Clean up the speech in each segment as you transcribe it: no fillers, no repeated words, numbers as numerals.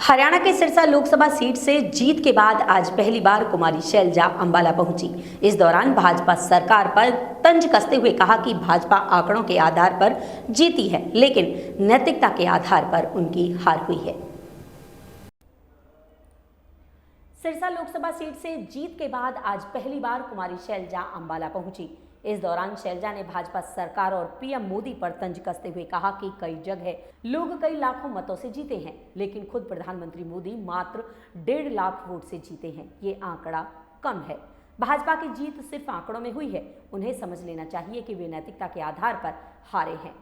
हरियाणा के सिरसा लोकसभा सीट से जीत के बाद आज पहली बार कुमारी शैलजा अंबाला पहुंची। इस दौरान भाजपा सरकार पर तंज कसते हुए कहा कि भाजपा आंकड़ों के आधार पर जीती है, लेकिन नैतिकता के आधार पर उनकी हार हुई है। सिरसा लोकसभा सीट से जीत के बाद आज पहली बार कुमारी शैलजा अंबाला पहुंची। इस दौरान शैलजा ने भाजपा सरकार और पीएम मोदी पर तंज कसते हुए कहा कि कई जगह लोग कई लाखों मतों से जीते हैं, लेकिन खुद प्रधानमंत्री मोदी मात्र 1.5 लाख वोट से जीते हैं। ये आंकड़ा कम है। भाजपा की जीत सिर्फ आंकड़ों में हुई है। उन्हें समझ लेना चाहिए कि वे नैतिकता के आधार पर हारे हैं।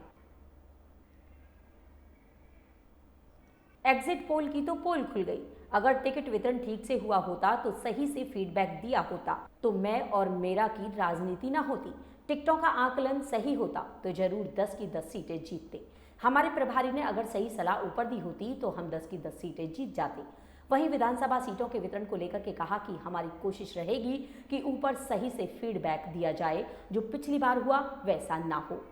एग्जिट पोल की तो पोल खुल गई। अगर टिकट वितरण ठीक से हुआ होता तो सही से फीडबैक दिया होता तो मैं और मेरा की राजनीति ना होती। टिकटों का आकलन सही होता तो जरूर 10 की 10 सीटें जीतते। हमारे प्रभारी ने अगर सही सलाह ऊपर दी होती तो हम 10 की 10 सीटें जीत जाते। वहीं विधानसभा सीटों के वितरण को लेकर के कहा कि हमारी कोशिश रहेगी कि ऊपर सही से फीडबैक दिया जाए, जो पिछली बार हुआ वैसा ना हो।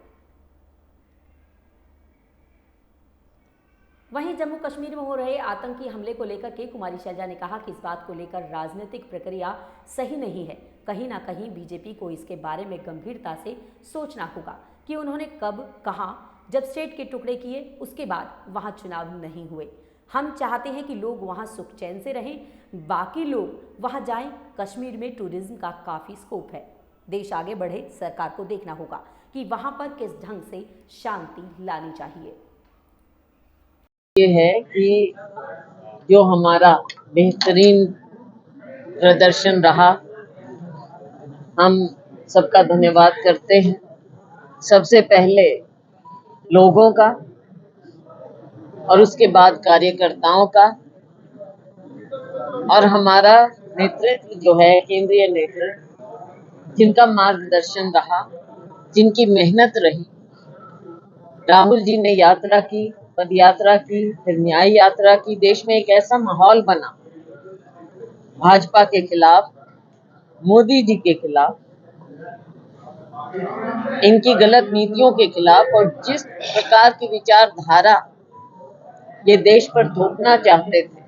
वहीं जम्मू कश्मीर में हो रहे आतंकी हमले को लेकर के कुमारी शैलजा ने कहा कि इस बात को लेकर राजनीतिक प्रक्रिया सही नहीं है। कहीं ना कहीं बीजेपी को इसके बारे में गंभीरता से सोचना होगा कि उन्होंने कब, कहां, जब स्टेट के टुकड़े किए उसके बाद वहां चुनाव नहीं हुए। हम चाहते हैं कि लोग वहां सुख चैन से रहें, बाकी लोग वहां जाएं। कश्मीर में टूरिज्म का काफ़ी स्कोप है। देश आगे बढ़े, सरकार को देखना होगा कि वहां पर किस ढंग से शांति लानी चाहिए। ये है कि जो हमारा बेहतरीन प्रदर्शन रहा, हम सबका धन्यवाद करते हैं। सबसे पहले लोगों का और उसके बाद कार्यकर्ताओं का, और हमारा नेतृत्व जो है, केंद्रीय नेतृत्व, जिनका मार्गदर्शन रहा, जिनकी मेहनत रही। राहुल जी ने यात्रा की, पद यात्रा की, फिर न्याय यात्रा की। देश में एक ऐसा माहौल बना भाजपा के खिलाफ, मोदी जी के खिलाफ, इनकी गलत नीतियों के खिलाफ, और जिस प्रकार की विचारधारा ये देश पर थोपना चाहते थे,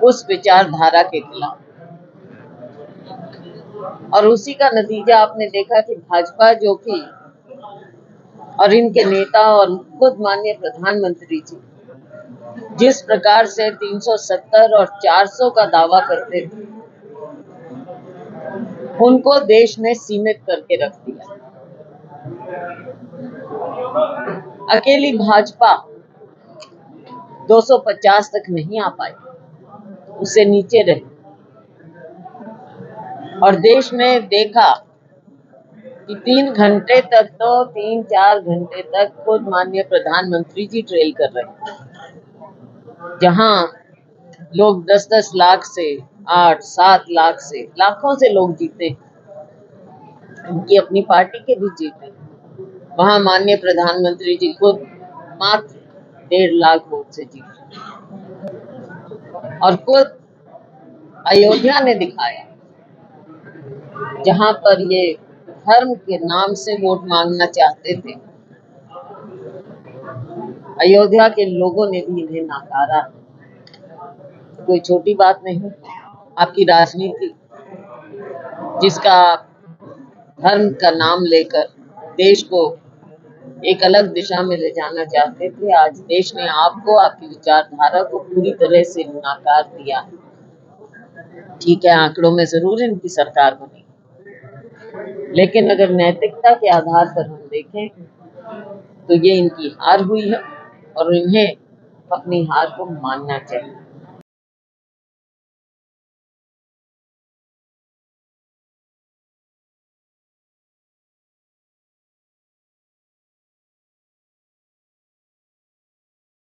उस विचारधारा के खिलाफ। और उसी का नतीजा आपने देखा कि भाजपा जो कि, और इनके नेता और खुद माननीय प्रधानमंत्री जी जिस प्रकार से 370 और 400 का दावा करते थे, उनको देश ने सीमित करके रख दिया। अकेली भाजपा 250 तक नहीं आ पाई, उससे नीचे रही। और देश ने देखा कि 3-4 घंटे तक खुद माननीय प्रधानमंत्री जी ट्रेल कर रहे हैं। जहां लोग 10-10 लाख से, 8-7 लाख से, लाखों से लोग जीते, उनकी अपनी पार्टी के भी जीते, वहां माननीय प्रधानमंत्री जी खुद मात्र 1.5 लाख वोट से जीते। और खुद अयोध्या ने दिखाया, जहां पर ये धर्म के नाम से वोट मांगना चाहते थे, अयोध्या के लोगों ने भी इन्हें नकारा। कोई छोटी बात नहीं। आपकी राजनीति, जिसका धर्म का नाम लेकर देश को एक अलग दिशा में ले जाना चाहते थे, आज देश ने आपको, आपकी विचारधारा को पूरी तरह से नकार दिया। ठीक है, आंकड़ों में जरूर इनकी सरकार बनी, लेकिन अगर नैतिकता के आधार पर हम देखें तो ये इनकी हार हुई है, और इन्हें अपनी हार को मानना चाहिए।